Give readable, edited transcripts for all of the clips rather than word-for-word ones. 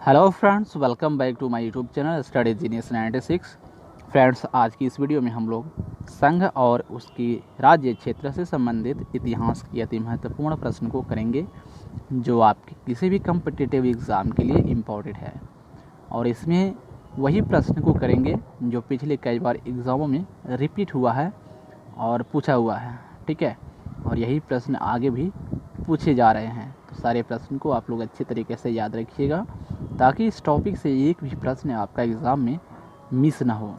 Hello friends, welcome back to my YouTube channel study genius 96। Friends, आज की इस video में हम लोग संघ और उसकी राज्य क्षेत्र से संबंधित इतिहास की अति महत्वपूर्ण प्रश्न को करेंगे, जो आपके किसी भी कम्पिटिटिव एग्ज़ाम के लिए इम्पोर्टेंट है। और इसमें वही प्रश्न को करेंगे जो पिछले कई बार एग्ज़ामों में रिपीट हुआ है और पूछा हुआ है, ठीक है। और यही प्रश्न आगे भी पूछे जा रहे हैं, तो सारे प्रश्न को आप लोग अच्छे तरीके से याद रखिएगा, ताकि इस टॉपिक से एक भी प्रश्न आपका एग्ज़ाम में मिस ना हो।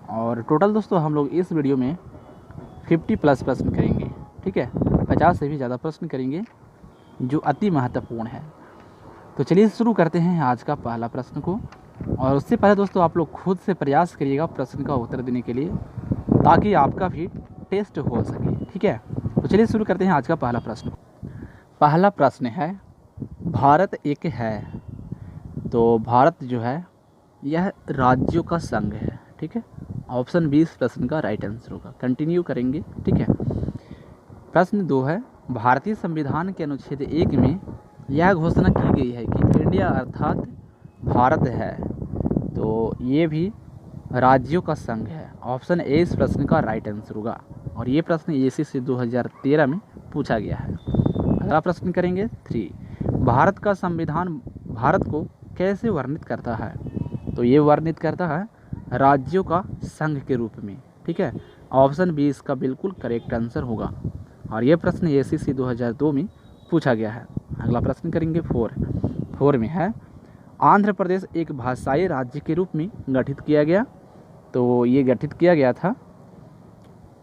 और टोटल दोस्तों हम लोग इस वीडियो में 50+ प्रश्न करेंगे, ठीक है। 50 से भी ज़्यादा प्रश्न करेंगे जो अति महत्वपूर्ण है। तो चलिए शुरू करते हैं आज का पहला प्रश्न को। और उससे पहले दोस्तों आप लोग खुद से प्रयास करिएगा प्रश्न का उत्तर देने के लिए, ताकि आपका भी टेस्ट हो सके, ठीक है। तो चलिए शुरू करते हैं आज का पहला प्रश्न। पहला प्रश्न है, भारत एक है। तो भारत जो है यह राज्यों का संघ है, ठीक है। ऑप्शन 20 प्रश्न का राइट आंसर होगा। कंटिन्यू करेंगे, ठीक है। प्रश्न 2 है, भारतीय संविधान के अनुच्छेद 1 में यह घोषणा की गई है कि इंडिया अर्थात भारत है। तो ये भी राज्यों का संघ है। ऑप्शन ए इस प्रश्न का राइट आंसर होगा। और ये प्रश्न एसएससी 2013 में पूछा गया है। अगला प्रश्न करेंगे 3, भारत का संविधान भारत को कैसे वर्णित करता है। तो ये वर्णित करता है राज्यों का संघ के रूप में, ठीक है। ऑप्शन बी इसका बिल्कुल करेक्ट आंसर होगा। और ये प्रश्न एसएससी 2002 में पूछा गया है। अगला प्रश्न करेंगे 4 में है, आंध्र प्रदेश एक भाषाई राज्य के रूप में गठित किया गया। तो ये गठित किया गया था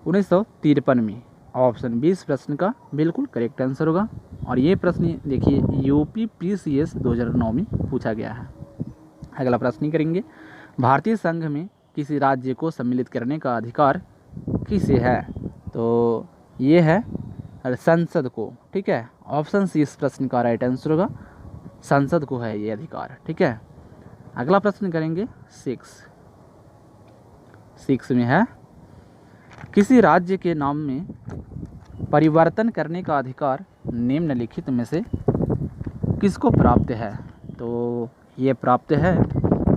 1953 में। ऑप्शन 20 प्रश्न का बिल्कुल करेक्ट आंसर होगा। और ये प्रश्न देखिए यूपी पीसीएस 2009 में पूछा गया है। अगला प्रश्न करेंगे, भारतीय संघ में किसी राज्य को सम्मिलित करने का अधिकार किसे है। तो ये है संसद को, ठीक है। ऑप्शन सी इस प्रश्न का राइट आंसर होगा। संसद को है ये अधिकार, ठीक है। अगला प्रश्न करेंगे 6 में है, किसी राज्य के नाम में परिवर्तन करने का अधिकार निम्नलिखित में से किसको प्राप्त है। तो ये प्राप्त है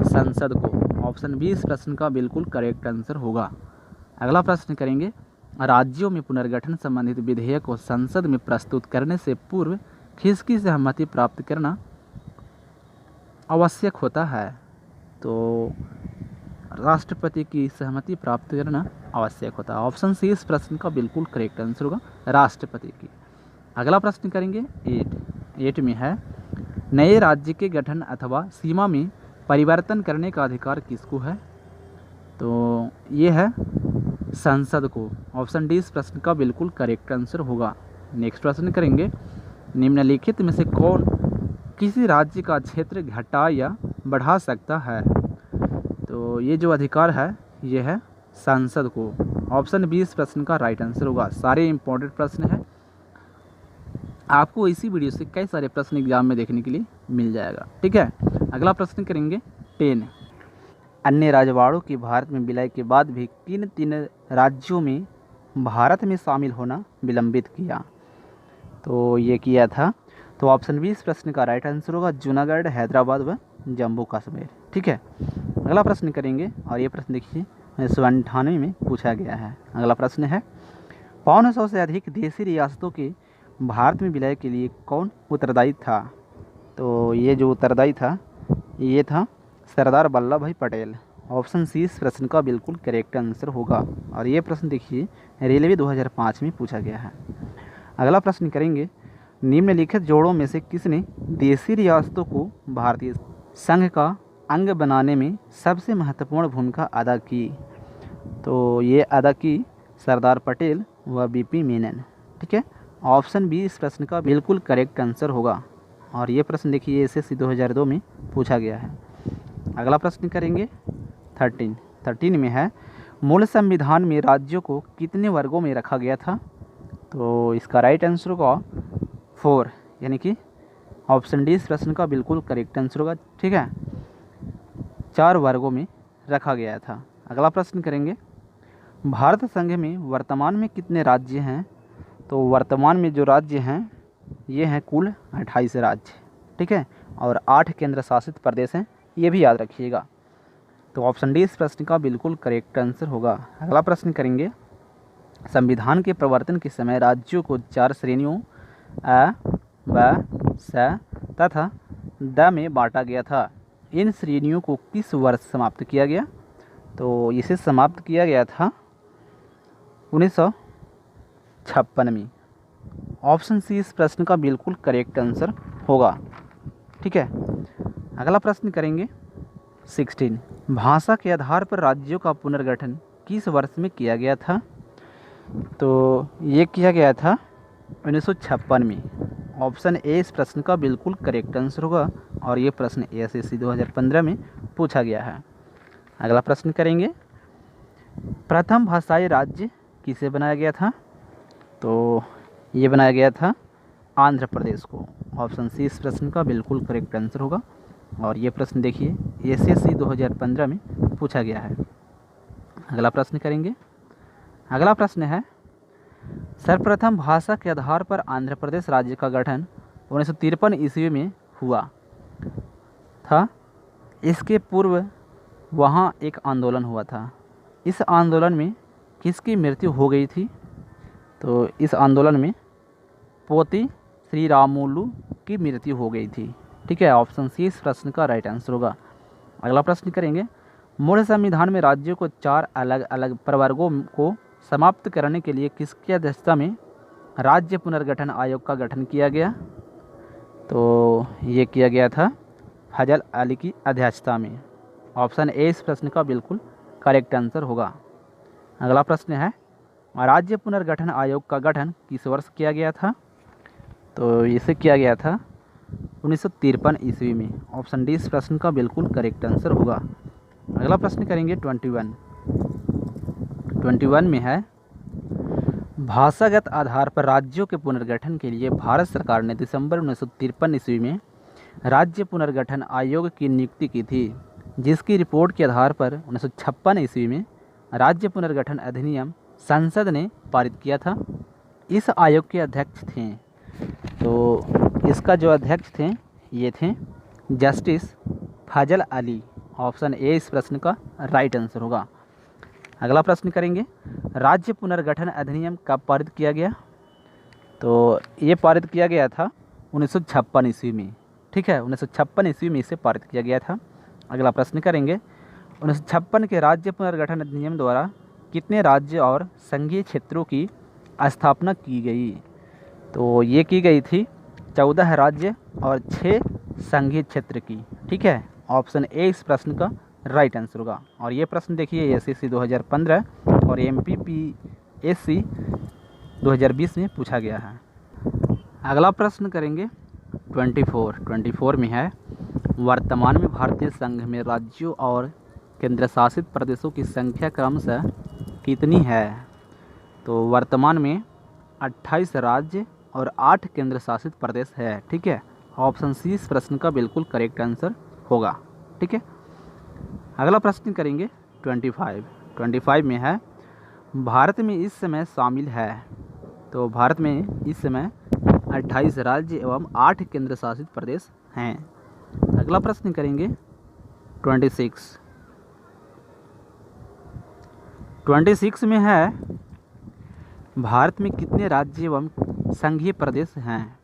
संसद को। ऑप्शन 20 प्रश्न का बिल्कुल करेक्ट आंसर होगा। अगला प्रश्न करेंगे, राज्यों में पुनर्गठन संबंधित विधेयक को संसद में प्रस्तुत करने से पूर्व किसकी सहमति प्राप्त करना आवश्यक होता है। तो राष्ट्रपति की सहमति प्राप्त करना आवश्यक होता है। ऑप्शन सी इस प्रश्न का बिल्कुल करेक्ट आंसर होगा, राष्ट्रपति की। अगला प्रश्न करेंगे 8 में है, नए राज्य के गठन अथवा सीमा में परिवर्तन करने का अधिकार किसको है। तो ये है संसद को। ऑप्शन डी इस प्रश्न का बिल्कुल करेक्ट आंसर होगा। नेक्स्ट प्रश्न करेंगे, निम्नलिखित में से कौन किसी राज्य का क्षेत्र घटा या बढ़ा सकता है। तो ये जो अधिकार है ये है संसद को। ऑप्शन 20 प्रश्न का राइट आंसर होगा। सारे इंपॉर्टेंट प्रश्न हैं, आपको इसी वीडियो से कई सारे प्रश्न एग्जाम में देखने के लिए मिल जाएगा, ठीक है। अगला प्रश्न करेंगे 10, अन्य राजवाड़ों की भारत में विलय के बाद भी किन राज्यों में भारत में शामिल होना विलंबित किया। तो ये किया था। तो ऑप्शन 20 प्रश्न का राइट आंसर होगा, जूनागढ़, हैदराबाद व जम्मू कश्मीर, ठीक है। अगला प्रश्न करेंगे, और ये प्रश्न देखिए 1998 में पूछा गया है। अगला प्रश्न है, 500 से अधिक देशी रियासतों के भारत में विलय के लिए कौन उत्तरदायी था। तो ये जो उत्तरदायी था ये था सरदार वल्लभ भाई पटेल। ऑप्शन सी इस प्रश्न का बिल्कुल करेक्ट आंसर होगा। और ये प्रश्न देखिए रेलवे 2005 में पूछा गया है। अगला प्रश्न करेंगे, निम्नलिखित जोड़ों में से किसने देशी रियासतों को भारतीय संघ का अंग बनाने में सबसे महत्वपूर्ण भूमिका अदा की। तो ये अदा की सरदार पटेल व बीपी मेनन, ठीक है। ऑप्शन बी इस प्रश्न का बिल्कुल करेक्ट आंसर होगा। और ये प्रश्न देखिए एसएससी 2002 में पूछा गया है। अगला प्रश्न करेंगे 13 में है, मूल संविधान में राज्यों को कितने वर्गों में रखा गया था। तो इसका राइट आंसर होगा 4, यानी कि ऑप्शन डी इस प्रश्न का बिल्कुल करेक्ट आंसर होगा, ठीक है। 4 वर्गों में रखा गया था। अगला प्रश्न करेंगे, भारत संघ में वर्तमान में कितने राज्य हैं। तो वर्तमान में जो राज्य हैं ये हैं कुल 28 राज्य, ठीक है। और 8 केंद्र शासित प्रदेश हैं, ये भी याद रखिएगा। तो ऑप्शन डी इस प्रश्न का बिल्कुल करेक्ट आंसर होगा। अगला प्रश्न करेंगे, संविधान के प्रवर्तन के समय राज्यों को 4 श्रेणियों अ, ब, स तथा द में बांटा गया था। इन श्रेणियों को किस वर्ष समाप्त किया गया? तो इसे समाप्त किया गया था 1956 में। ऑप्शन सी इस प्रश्न का बिल्कुल करेक्ट आंसर होगा। ठीक है, अगला प्रश्न करेंगे 16, भाषा के आधार पर राज्यों का पुनर्गठन किस वर्ष में किया गया था? तो ये किया गया था 1956 में। ऑप्शन ए इस प्रश्न का बिल्कुल करेक्ट आंसर होगा और ये प्रश्न एसएससी 2015 में पूछा गया है। अगला प्रश्न करेंगे, प्रथम भाषाई राज्य किसे बनाया गया था? तो ये बनाया गया था आंध्र प्रदेश को। ऑप्शन सी इस प्रश्न का बिल्कुल करेक्ट आंसर होगा और ये प्रश्न देखिए एसएससी 2015 में पूछा गया है। अगला प्रश्न करेंगे, अगला प्रश्न है, सर्वप्रथम भाषा के आधार पर आंध्र प्रदेश राज्य का गठन 1953 ईस्वी में हुआ था। इसके पूर्व वहाँ एक आंदोलन हुआ था। इस आंदोलन में किसकी मृत्यु हो गई थी? तो इस आंदोलन में पोती श्री रामुलु की मृत्यु हो गई थी। ठीक है, ऑप्शन सी इस प्रश्न का राइट आंसर होगा। अगला प्रश्न करेंगे, मूल संविधान में राज्यों को 4 अलग अलग प्रवर्गों को समाप्त करने के लिए किसकी अध्यक्षता में राज्य पुनर्गठन आयोग का गठन किया गया? तो ये किया गया था फजल अली की अध्यक्षता में। ऑप्शन ए इस प्रश्न का बिल्कुल करेक्ट आंसर होगा। अगला प्रश्न है, राज्य पुनर्गठन आयोग का गठन किस वर्ष किया गया था? तो इसे किया गया था 1953 ईस्वी में। ऑप्शन डी इस प्रश्न का बिल्कुल करेक्ट आंसर होगा। अगला प्रश्न करेंगे 21 में है, भाषागत आधार पर राज्यों के पुनर्गठन के लिए भारत सरकार ने दिसंबर 1953 ईस्वी में राज्य पुनर्गठन आयोग की नियुक्ति की थी, जिसकी रिपोर्ट के आधार पर 1956 ईस्वी में राज्य पुनर्गठन अधिनियम संसद ने पारित किया था। इस आयोग के अध्यक्ष थे, तो इसका जो अध्यक्ष थे ये थे justice Fazal Ali. Option A इस प्रश्न का राइट आंसर होगा। अगला प्रश्न करेंगे, राज्य पुनर्गठन अधिनियम कब पारित किया गया? तो ये पारित किया गया था 1956 ईस्वी में। ठीक है, 1956 ईस्वी में इसे पारित किया गया था। अगला प्रश्न करेंगे, 1956 के राज्य पुनर्गठन अधिनियम द्वारा कितने राज्य और संघीय क्षेत्रों की स्थापना की गई? तो ये की गई थी 14 राज्य और 6 संघीय क्षेत्र की। ठीक है, ऑप्शन ए इस प्रश्न का राइट आंसर होगा और ये प्रश्न देखिए एसएससी 2015 और एमपीपीएससी 2020 में पूछा गया है। अगला प्रश्न करेंगे 24 में है, वर्तमान में भारतीय संघ में राज्यों और केंद्र शासित प्रदेशों की संख्या क्रमशः कितनी है? तो वर्तमान में 28 राज्य और 8 केंद्र शासित प्रदेश है। ठीक है, ऑप्शन सी इस प्रश्न का बिल्कुल करेक्ट आंसर होगा। ठीक है, अगला प्रश्न करेंगे 25 में है, भारत में इस समय शामिल है। तो भारत में इस समय 28 राज्य एवं 8 केंद्र शासित प्रदेश हैं। अगला प्रश्न करेंगे 26 में है, भारत में कितने राज्य एवं संघीय प्रदेश हैं?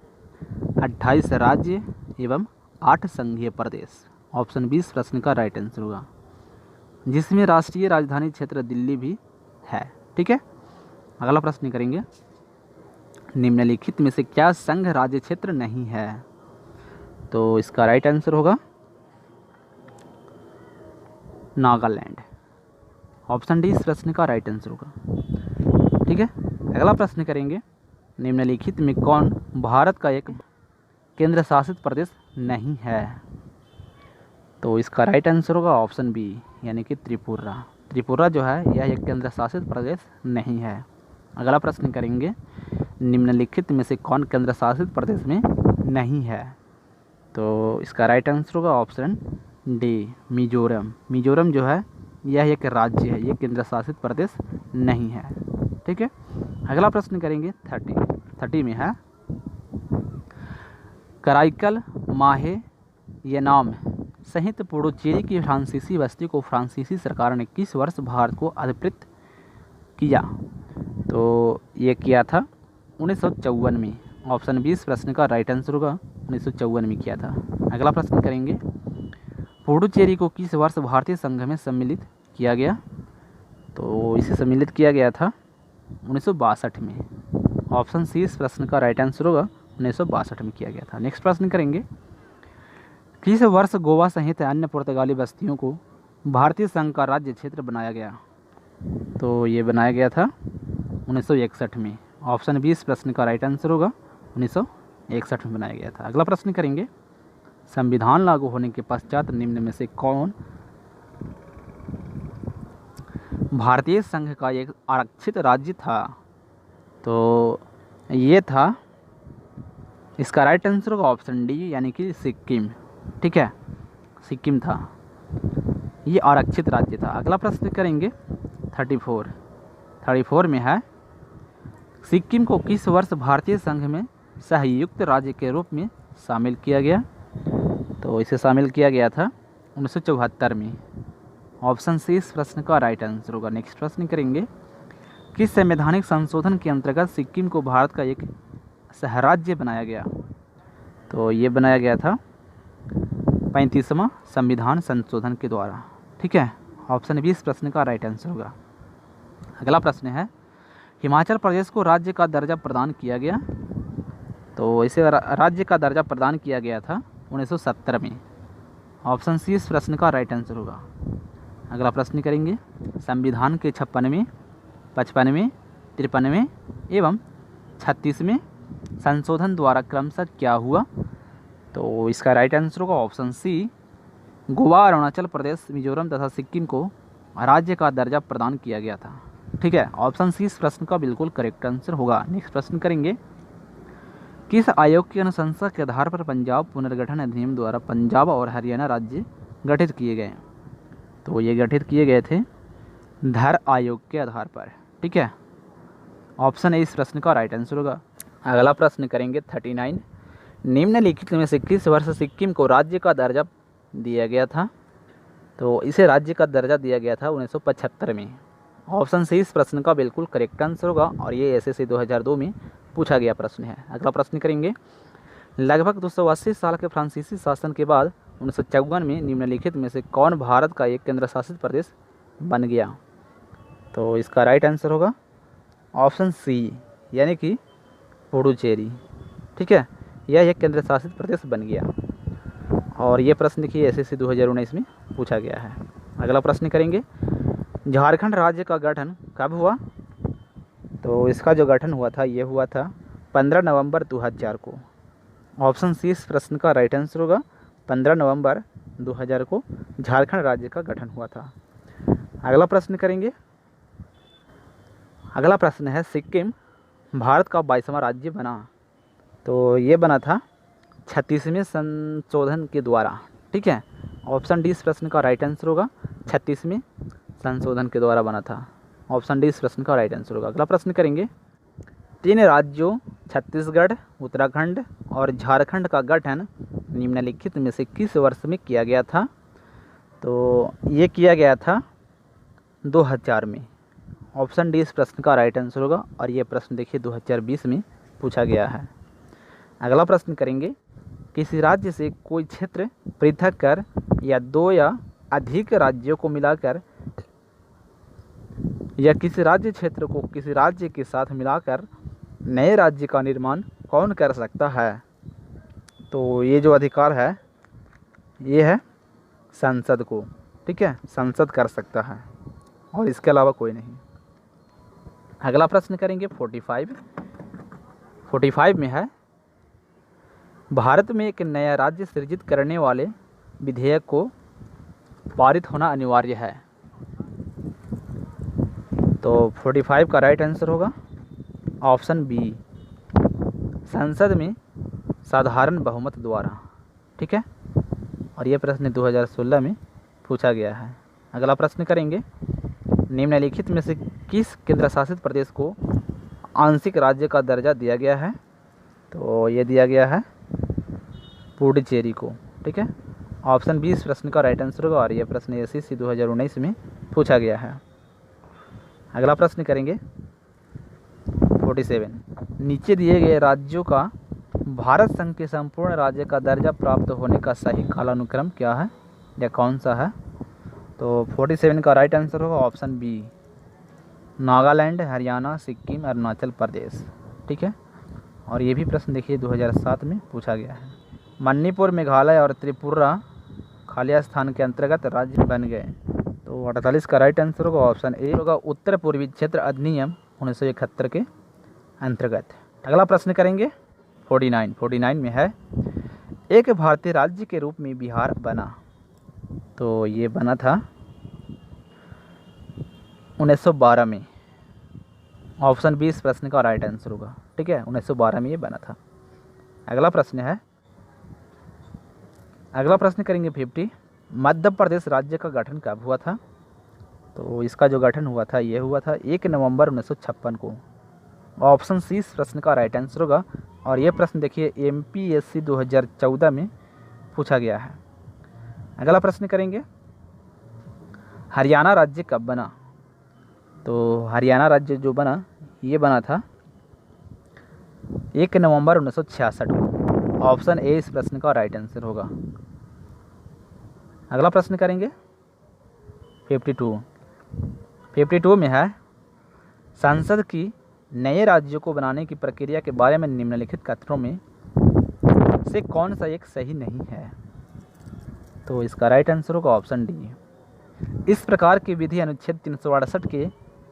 28 राज्य एवं 8 संघीय प्रदेश। ऑप्शन बी इस प्रश्न का राइट आंसर होगा, जिसमें राष्ट्रीय राजधानी क्षेत्र दिल्ली भी है। ठीक है, अगला प्रश्न करेंगे, निम्नलिखित में से क्या संघ राज्य क्षेत्र नहीं है? तो इसका राइट आंसर होगा नागालैंड। ऑप्शन डी इस प्रश्न का राइट आंसर होगा। ठीक है, अगला प्रश्न करेंगे, निम्नलिखित में कौन भारत का एक केंद्र शासित प्रदेश नहीं है? तो इसका राइट आंसर होगा ऑप्शन बी यानी कि त्रिपुरा। त्रिपुरा जो है यह एक केंद्र शासित प्रदेश नहीं है। अगला प्रश्न करेंगे, निम्नलिखित में से कौन केंद्र शासित प्रदेश में नहीं है? तो इसका राइट आंसर होगा ऑप्शन डी मिजोरम। मिजोरम जो है यह एक राज्य है, ये केंद्र शासित प्रदेश नहीं है। ठीक है, अगला प्रश्न करेंगे 30 में है, कराईकल, माहे, ये नाम सहित पुडुचेरी की फ्रांसीसी बस्ती को फ्रांसीसी सरकार ने किस वर्ष भारत को अधिकृत किया? तो ये किया था 1954 में। ऑप्शन 20 प्रश्न का राइट आंसर होगा, 1954 में किया था। अगला प्रश्न करेंगे, पुडुचेरी को किस वर्ष भारतीय संघ में सम्मिलित किया गया? तो इसे सम्मिलित किया गया था 1962 में। ऑप्शन सी इस प्रश्न का राइट आंसर होगा, 1962 में किया गया था। नेक्स्ट प्रश्न करेंगे, किस वर्ष गोवा सहित अन्य पुर्तगाली बस्तियों को भारतीय संघ का राज्य क्षेत्र बनाया गया? तो ये बनाया गया था 1961 में। ऑप्शन 20 प्रश्न का राइट आंसर होगा, 1961 में बनाया गया था। अगला प्रश्न करेंगे, संविधान लागू होने के पश्चात निम्न में से कौन भारतीय संघ का एक आरक्षित राज्य था? तो ये था, इसका राइट आंसर होगा ऑप्शन डी यानी कि सिक्किम। ठीक है, सिक्किम था, ये आरक्षित राज्य था। अगला प्रश्न करेंगे 34 में है, सिक्किम को किस वर्ष भारतीय संघ में संयुक्त राज्य के रूप में शामिल किया गया? तो इसे शामिल किया गया था 1974 में। ऑप्शन सी इस प्रश्न का राइट आंसर होगा। नेक्स्ट प्रश्न करेंगे, किस संवैधानिक संशोधन के अंतर्गत सिक्किम को भारत का एक सहराज्य बनाया गया? तो ये बनाया गया था 35वां संविधान संशोधन के द्वारा। ठीक है, ऑप्शन 20 प्रश्न का राइट आंसर होगा। अगला प्रश्न है, हिमाचल प्रदेश को राज्य का दर्जा प्रदान किया गया? तो इसे राज्य का दर्जा प्रदान किया गया था 1970 में। ऑप्शन सी इस प्रश्न का राइट आंसर होगा। अगला प्रश्न करेंगे, संविधान के 56वें, 55वें, 53वें एवं 36वें संशोधन द्वारा क्रमशः क्या हुआ? तो इसका राइट आंसर होगा ऑप्शन सी, गोवा, अरुणाचल प्रदेश, मिजोरम तथा सिक्किम को राज्य का दर्जा प्रदान किया गया था। ठीक है, ऑप्शन सी इस प्रश्न का बिल्कुल करेक्ट आंसर होगा। नेक्स्ट प्रश्न करेंगे, किस आयोग की अनुशंसा के आधार पर पंजाब पुनर्गठन अधिनियम द्वारा पंजाब और हरियाणा राज्य गठित किए गए? तो ये गठित किए गए थे धर आयोग के आधार पर। ठीक है, ऑप्शन ए इस प्रश्न का राइट आंसर होगा। अगला प्रश्न करेंगे 39, निम्नलिखित में से किस वर्ष सिक्किम को राज्य का दर्जा दिया गया था? तो इसे राज्य का दर्जा दिया गया था 1975 में। ऑप्शन सी इस प्रश्न का बिल्कुल करेक्ट आंसर होगा और ये एसएससी 2002 में पूछा गया प्रश्न है। अगला प्रश्न करेंगे, लगभग 280 साल के फ्रांसीसी शासन के बाद 1954 में निम्नलिखित में से कौन भारत का एक केंद्र शासित प्रदेश बन गया? तो इसका राइट आंसर होगा ऑप्शन सी यानी कि पुडुचेरी। ठीक है, यह एक केंद्र शासित प्रदेश बन गया और ये प्रश्न देखिए एसएससी 2019 में पूछा गया है। अगला प्रश्न करेंगे, झारखंड राज्य का गठन कब हुआ? तो इसका जो गठन हुआ था ये हुआ था 15 नवंबर 2000 को। ऑप्शन सी इस प्रश्न का राइट आंसर होगा, 15 नवंबर 2000 को झारखंड राज्य का गठन हुआ था। अगला प्रश्न करेंगे, अगला प्रश्न है, सिक्किम भारत का 22वां राज्य बना? तो ये बना था 36वें संशोधन के द्वारा। ठीक है, ऑप्शन डी इस प्रश्न का राइट आंसर होगा, 36वें संशोधन के द्वारा बना था। ऑप्शन डी इस प्रश्न का राइट आंसर होगा। अगला प्रश्न करेंगे, 3 राज्यों छत्तीसगढ़, उत्तराखंड और झारखंड का गठन निम्नलिखित में से किस वर्ष में किया गया था? तो ये किया गया था 2000 में। ऑप्शन डी इस प्रश्न का राइट आंसर होगा और ये प्रश्न देखिए 2020 में पूछा गया है। अगला प्रश्न करेंगे, किसी राज्य से कोई क्षेत्र पृथक कर या 2 या अधिक राज्यों को मिलाकर या किसी राज्य क्षेत्र को किसी राज्य के साथ मिलाकर नए राज्य का निर्माण कौन कर सकता है? तो ये जो अधिकार है ये है संसद को। ठीक है, संसद कर सकता है और इसके अलावा कोई नहीं। अगला प्रश्न करेंगे 45 में है, भारत में एक नया राज्य सृजित करने वाले विधेयक को पारित होना अनिवार्य है। तो 45 का राइट आंसर होगा ऑप्शन बी, संसद में साधारण बहुमत द्वारा। ठीक है, और यह प्रश्न 2016 में पूछा गया है। अगला प्रश्न करेंगे, निम्नलिखित में से किस केंद्र शासित प्रदेश को आंशिक राज्य का दर्जा दिया गया है? तो ये दिया गया है पुडुचेरी को। ठीक है, ऑप्शन बी इस प्रश्न का राइट आंसर होगा और यह प्रश्न एसएससी 2019 में पूछा गया है। अगला प्रश्न करेंगे 47। नीचे दिए गए राज्यों का भारत संघ के संपूर्ण राज्य का दर्जा प्राप्त होने का सही कालानुक्रम क्या है या कौन सा है? तो 47 का राइट आंसर होगा ऑप्शन बी, नागालैंड, हरियाणा, सिक्किम, अरुणाचल प्रदेश। ठीक है, और ये भी प्रश्न देखिए 2007 में पूछा गया है। मणिपुर, मेघालय और त्रिपुरा खाली स्थान के अंतर्गत राज्य बन गए। तो 48 का राइट आंसर होगा ऑप्शन ए होगा, उत्तर पूर्वी क्षेत्र अधिनियम 1971 के अंतर्गत। अगला प्रश्न करेंगे 49 में है, एक भारतीय राज्य के रूप में बिहार बना। तो ये बना था 1912 में। ऑप्शन बी इस प्रश्न का राइट आंसर होगा। ठीक है, 1912 में ये बना था। अगला प्रश्न करेंगे 50। मध्य प्रदेश राज्य का गठन कब हुआ था? तो इसका जो गठन हुआ था ये हुआ था 1 नवंबर 1956 को। ऑप्शन सी इस प्रश्न का राइट आंसर होगा और ये प्रश्न देखिए एमपीएससी 2014 में पूछा गया है। अगला प्रश्न करेंगे, हरियाणा राज्य कब बना? तो हरियाणा राज्य जो बना ये बना था 1 नवंबर 1966 को। ऑप्शन ए इस प्रश्न का राइट आंसर होगा। अगला प्रश्न करेंगे 52 में है, संसद की नए राज्यों को बनाने की प्रक्रिया के बारे में निम्नलिखित कथनों में से कौन सा एक सही नहीं है? तो इसका राइट आंसर होगा ऑप्शन डी, इस प्रकार की विधि अनुच्छेद 368 के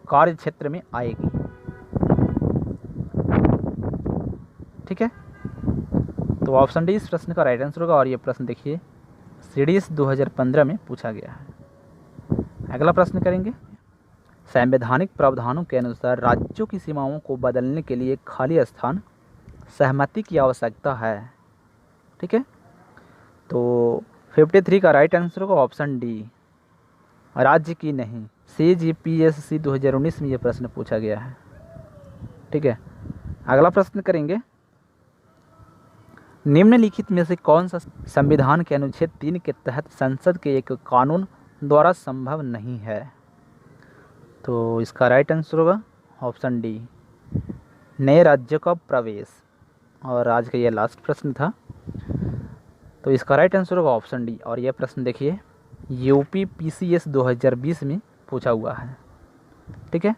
कार्य क्षेत्र में आएगी। ठीक है, तो ऑप्शन डी इस प्रश्न का राइट आंसर होगा और ये प्रश्न देखिए सीडीएस 2015 में पूछा गया है। अगला प्रश्न करेंगे, संवैधानिक प्रावधानों के अनुसार राज्यों की सीमाओं को बदलने के लिए खाली स्थान सहमति की आवश्यकता है। ठीक है, तो 53 का राइट आंसर होगा ऑप्शन डी, राज्य की नहीं। CGPSC 2019 में ये प्रश्न पूछा गया है। ठीक है, अगला प्रश्न करेंगे, निम्नलिखित में से कौन सा संविधान के अनुच्छेद 3 के तहत संसद के एक कानून द्वारा संभव नहीं है? तो इसका राइट आंसर होगा ऑप्शन डी, नए राज्यों का प्रवेश। और आज का ये लास्ट प्रश्न था, तो इसका राइट आंसर होगा ऑप्शन डी और यह प्रश्न देखिए UPPCS 2020 में पूछा हुआ है। ठीक है,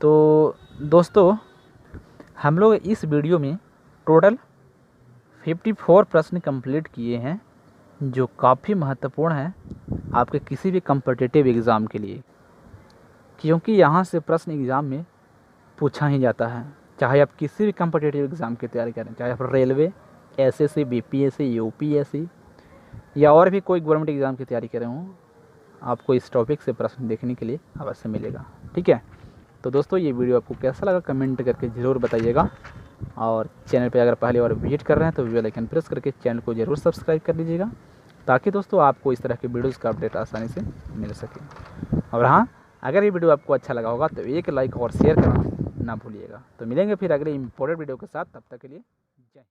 तो दोस्तों हम लोग इस वीडियो में टोटल 54 प्रश्न कंप्लीट किए हैं, जो काफ़ी महत्वपूर्ण है आपके किसी भी कॉम्पिटिटिव एग्ज़ाम के लिए, क्योंकि यहाँ से प्रश्न एग्ज़ाम में पूछा ही जाता है। चाहे आप किसी भी कॉम्पिटिटिव एग्ज़ाम की तैयारी करें, चाहे आप रेलवे, SSC, BPSC, UPSC या और भी कोई गवर्नमेंट एग्ज़ाम की तैयारी कर रहे हों, आपको इस टॉपिक से प्रश्न देखने के लिए अवश्य मिलेगा। ठीक है, तो दोस्तों ये वीडियो आपको कैसा लगा कमेंट करके ज़रूर बताइएगा, और चैनल पे अगर पहली बार विजिट कर रहे हैं तो बेल आइकन प्रेस करके चैनल को ज़रूर सब्सक्राइब कर लीजिएगा, ताकि दोस्तों आपको इस तरह के वीडियोज़ का अपडेट आसानी से मिल सके। और हाँ, अगर ये वीडियो आपको अच्छा लगा होगा तो एक लाइक और शेयर करना ना भूलिएगा। तो मिलेंगे फिर अगले इंपॉर्टेंट वीडियो के साथ, तब तक के लिए जय हिंद।